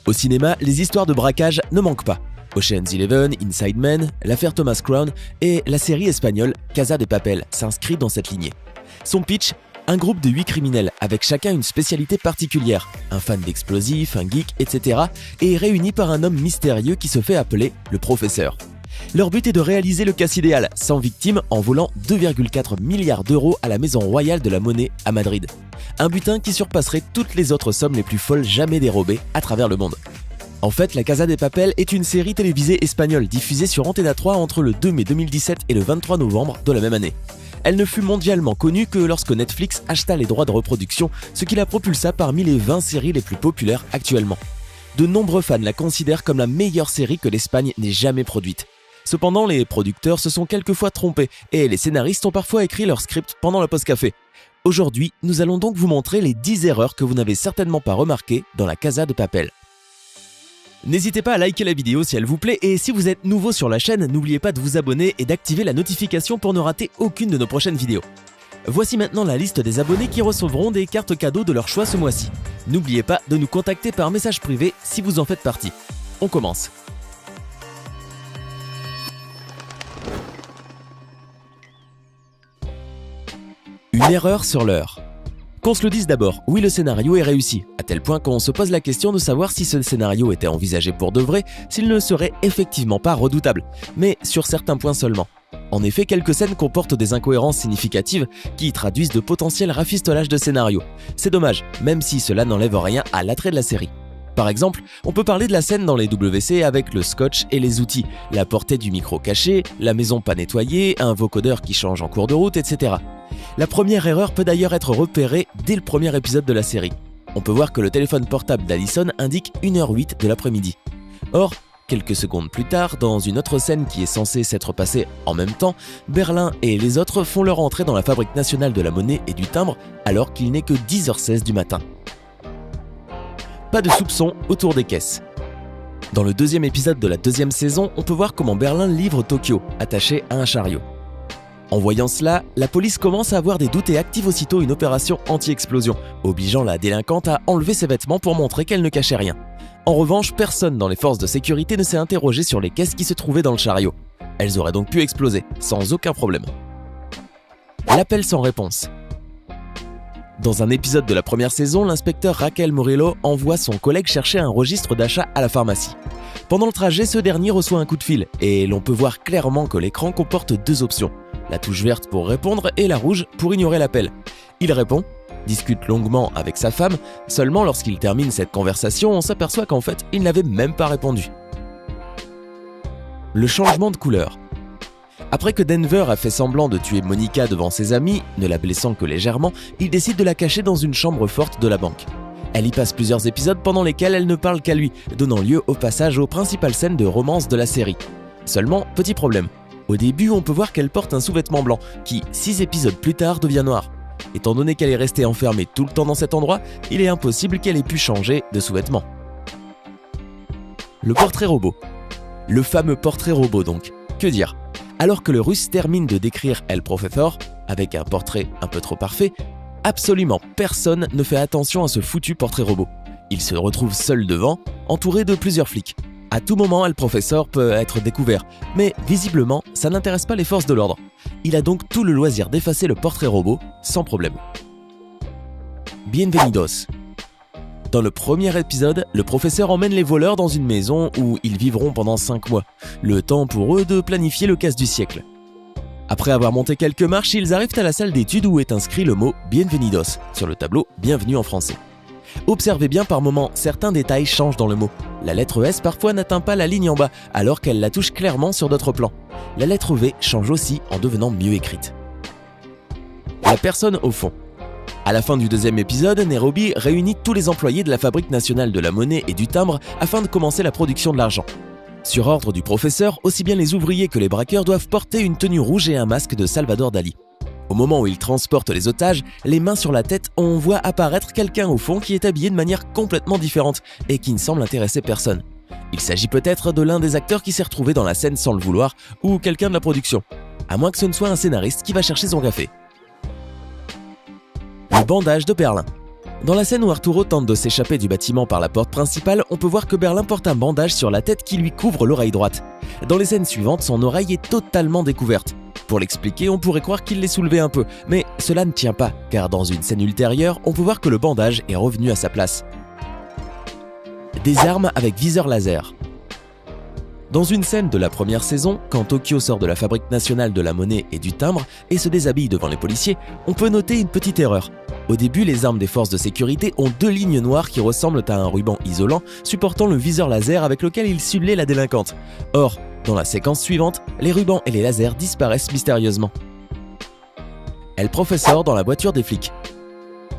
Au cinéma, les histoires de braquage ne manquent pas. Ocean's 11, Inside Man, l'affaire Thomas Crown et la série espagnole Casa de Papel s'inscrit dans cette lignée. Son pitch, un groupe de 8 criminels avec chacun une spécialité particulière, un fan d'explosifs, un geek, etc. est réuni par un homme mystérieux qui se fait appeler le professeur. Leur but est de réaliser le casse idéal, sans victime, en volant 2,4 milliards d'euros à la Maison Royale de la Monnaie à Madrid. Un butin qui surpasserait toutes les autres sommes les plus folles jamais dérobées à travers le monde. En fait, la Casa de Papel est une série télévisée espagnole diffusée sur Antena 3 entre le 2 mai 2017 et le 23 novembre de la même année. Elle ne fut mondialement connue que lorsque Netflix acheta les droits de reproduction, ce qui la propulsa parmi les 20 séries les plus populaires actuellement. De nombreux fans la considèrent comme la meilleure série que l'Espagne n'ait jamais produite. Cependant, les producteurs se sont quelquefois trompés et les scénaristes ont parfois écrit leur script pendant la pause café. Aujourd'hui, nous allons donc vous montrer les 10 erreurs que vous n'avez certainement pas remarquées dans la Casa de Papel. N'hésitez pas à liker la vidéo si elle vous plaît et si vous êtes nouveau sur la chaîne, n'oubliez pas de vous abonner et d'activer la notification pour ne rater aucune de nos prochaines vidéos. Voici maintenant la liste des abonnés qui recevront des cartes cadeaux de leur choix ce mois-ci. N'oubliez pas de nous contacter par message privé si vous en faites partie. On commence. Une erreur sur l'heure. Qu'on se le dise d'abord, oui, le scénario est réussi, à tel point qu'on se pose la question de savoir si ce scénario était envisagé pour de vrai, s'il ne serait effectivement pas redoutable, mais sur certains points seulement. En effet, quelques scènes comportent des incohérences significatives qui traduisent de potentiels rafistolages de scénario. C'est dommage, même si cela n'enlève rien à l'attrait de la série. Par exemple, on peut parler de la scène dans les WC avec le scotch et les outils, la portée du micro caché, la maison pas nettoyée, un vocodeur qui change en cours de route, etc. La première erreur peut d'ailleurs être repérée dès le premier épisode de la série. On peut voir que le téléphone portable d'Allison indique 1h08 de l'après-midi. Or, quelques secondes plus tard, dans une autre scène qui est censée s'être passée en même temps, Berlin et les autres font leur entrée dans la Fabrique nationale de la monnaie et du timbre alors qu'il n'est que 10h16 du matin. Pas de soupçons autour des caisses. Dans le deuxième épisode de la deuxième saison, on peut voir comment Berlin livre Tokyo, attaché à un chariot. En voyant cela, la police commence à avoir des doutes et active aussitôt une opération anti-explosion, obligeant la délinquante à enlever ses vêtements pour montrer qu'elle ne cachait rien. En revanche, personne dans les forces de sécurité ne s'est interrogé sur les caisses qui se trouvaient dans le chariot. Elles auraient donc pu exploser, sans aucun problème. L'appel sans réponse. Dans un épisode de la première saison, l'inspecteur Raquel Murillo envoie son collègue chercher un registre d'achat à la pharmacie. Pendant le trajet, ce dernier reçoit un coup de fil et l'on peut voir clairement que l'écran comporte deux options. La touche verte pour répondre et la rouge pour ignorer l'appel. Il répond, discute longuement avec sa femme, seulement lorsqu'il termine cette conversation, on s'aperçoit qu'en fait, il n'avait même pas répondu. Le changement de couleur. Après que Denver a fait semblant de tuer Monica devant ses amis, ne la blessant que légèrement, il décide de la cacher dans une chambre forte de la banque. Elle y passe plusieurs épisodes pendant lesquels elle ne parle qu'à lui, donnant lieu au passage aux principales scènes de romance de la série. Seulement, petit problème. Au début, on peut voir qu'elle porte un sous-vêtement blanc, qui, 6 épisodes plus tard, devient noir. Étant donné qu'elle est restée enfermée tout le temps dans cet endroit, il est impossible qu'elle ait pu changer de sous-vêtement. Le portrait robot. Le fameux portrait robot donc. Que dire ? Alors que le russe termine de décrire El Professor, avec un portrait un peu trop parfait, absolument personne ne fait attention à ce foutu portrait robot. Il se retrouve seul devant, entouré de plusieurs flics. À tout moment, El Professor peut être découvert, mais visiblement, ça n'intéresse pas les forces de l'ordre. Il a donc tout le loisir d'effacer le portrait robot sans problème. Bienvenidos. Dans le premier épisode, le professeur emmène les voleurs dans une maison où ils vivront pendant 5 mois, le temps pour eux de planifier le casse du siècle. Après avoir monté quelques marches, ils arrivent à la salle d'études où est inscrit le mot « Bienvenidos » sur le tableau « Bienvenue en français ». Observez bien par moments, certains détails changent dans le mot. La lettre S parfois n'atteint pas la ligne en bas, alors qu'elle la touche clairement sur d'autres plans. La lettre V change aussi en devenant mieux écrite. La personne au fond. À la fin du deuxième épisode, Nairobi réunit tous les employés de la Fabrique nationale de la monnaie et du timbre afin de commencer la production de l'argent. Sur ordre du professeur, aussi bien les ouvriers que les braqueurs doivent porter une tenue rouge et un masque de Salvador Dali. Au moment où ils transportent les otages, les mains sur la tête, on voit apparaître quelqu'un au fond qui est habillé de manière complètement différente et qui ne semble intéresser personne. Il s'agit peut-être de l'un des acteurs qui s'est retrouvé dans la scène sans le vouloir ou quelqu'un de la production, à moins que ce ne soit un scénariste qui va chercher son café. Le bandage de Berlin. Dans la scène où Arturo tente de s'échapper du bâtiment par la porte principale, on peut voir que Berlin porte un bandage sur la tête qui lui couvre l'oreille droite. Dans les scènes suivantes, son oreille est totalement découverte. Pour l'expliquer, on pourrait croire qu'il l'ait soulevé un peu, mais cela ne tient pas, car dans une scène ultérieure, on peut voir que le bandage est revenu à sa place. Des armes avec viseur laser. Dans une scène de la première saison, quand Tokyo sort de la Fabrique nationale de la monnaie et du timbre et se déshabille devant les policiers, on peut noter une petite erreur. Au début, les armes des forces de sécurité ont 2 lignes noires qui ressemblent à un ruban isolant supportant le viseur laser avec lequel ils ciblent la délinquante. Or, dans la séquence suivante, les rubans et les lasers disparaissent mystérieusement. El Professor dans la voiture des flics.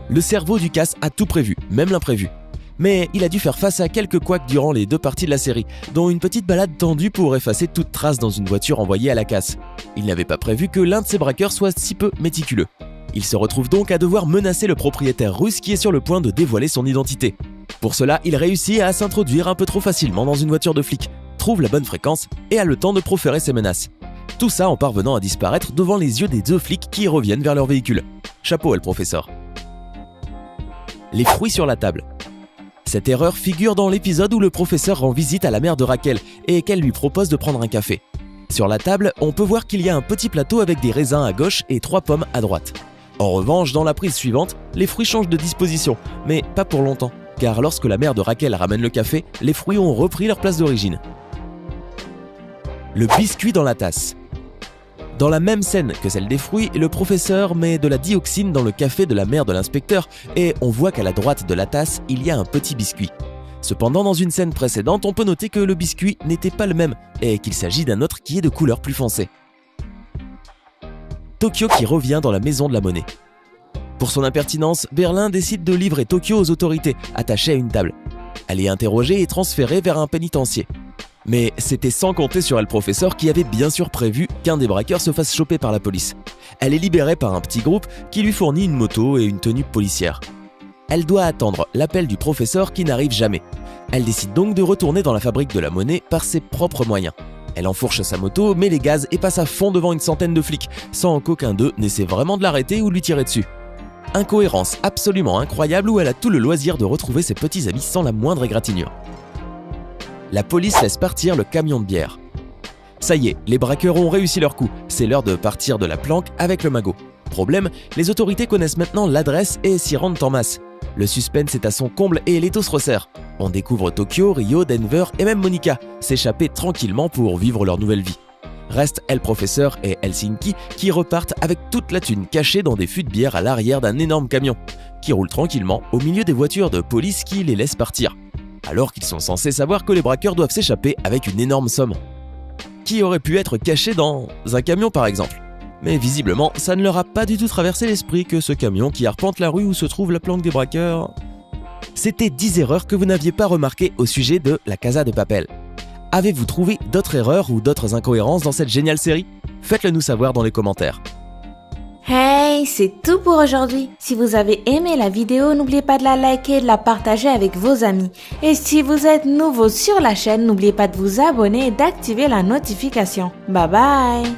Le cerveau du casse a tout prévu, même l'imprévu. Mais il a dû faire face à quelques couacs durant les 2 parties de la série, dont une petite balade tendue pour effacer toute trace dans une voiture envoyée à la casse. Il n'avait pas prévu que l'un de ses braqueurs soit si peu méticuleux. Il se retrouve donc à devoir menacer le propriétaire russe qui est sur le point de dévoiler son identité. Pour cela, il réussit à s'introduire un peu trop facilement dans une voiture de flic, trouve la bonne fréquence et a le temps de proférer ses menaces. Tout ça en parvenant à disparaître devant les yeux des 2 flics qui reviennent vers leur véhicule. Chapeau, El Professor. Les fruits sur la table. Cette erreur figure dans l'épisode où le professeur rend visite à la mère de Raquel et qu'elle lui propose de prendre un café. Sur la table, on peut voir qu'il y a un petit plateau avec des raisins à gauche et 3 pommes à droite. En revanche, dans la prise suivante, les fruits changent de disposition, mais pas pour longtemps, car lorsque la mère de Raquel ramène le café, les fruits ont repris leur place d'origine. Le biscuit dans la tasse. Dans la même scène que celle des fruits, le professeur met de la dioxine dans le café de la mère de l'inspecteur et on voit qu'à la droite de la tasse, il y a un petit biscuit. Cependant, dans une scène précédente, on peut noter que le biscuit n'était pas le même et qu'il s'agit d'un autre qui est de couleur plus foncée. Tokyo qui revient dans la maison de la monnaie. Pour son impertinence, Berlin décide de livrer Tokyo aux autorités, attachée à une table. Elle est interrogée et transférée vers un pénitencier. Mais c'était sans compter sur El Professor qui avait bien sûr prévu qu'un des braqueurs se fasse choper par la police. Elle est libérée par un petit groupe qui lui fournit une moto et une tenue policière. Elle doit attendre l'appel du professeur qui n'arrive jamais. Elle décide donc de retourner dans la fabrique de la monnaie par ses propres moyens. Elle enfourche sa moto, met les gaz et passe à fond devant une centaine de flics, sans qu'aucun d'eux n'essaie vraiment de l'arrêter ou de lui tirer dessus. Incohérence absolument incroyable où elle a tout le loisir de retrouver ses petits amis sans la moindre égratignure. La police laisse partir le camion de bière. Ça y est, les braqueurs ont réussi leur coup, c'est l'heure de partir de la planque avec le magot. Problème, les autorités connaissent maintenant l'adresse et s'y rendent en masse. Le suspense est à son comble et l'étau se resserre. On découvre Tokyo, Rio, Denver et même Monica s'échapper tranquillement pour vivre leur nouvelle vie. Reste El Professor et Helsinki qui repartent avec toute la thune cachée dans des fûts de bière à l'arrière d'un énorme camion, qui roule tranquillement au milieu des voitures de police qui les laissent partir, alors qu'ils sont censés savoir que les braqueurs doivent s'échapper avec une énorme somme. Qui aurait pu être caché dans un camion par exemple. Mais visiblement, ça ne leur a pas du tout traversé l'esprit que ce camion qui arpente la rue où se trouve la planque des braqueurs... C'était 10 erreurs que vous n'aviez pas remarquées au sujet de La Casa de Papel. Avez-vous trouvé d'autres erreurs ou d'autres incohérences dans cette géniale série? Faites-le nous savoir dans les commentaires. Hey, c'est tout pour aujourd'hui. Si vous avez aimé la vidéo, n'oubliez pas de la liker et de la partager avec vos amis. Et si vous êtes nouveau sur la chaîne, n'oubliez pas de vous abonner et d'activer la notification. Bye bye!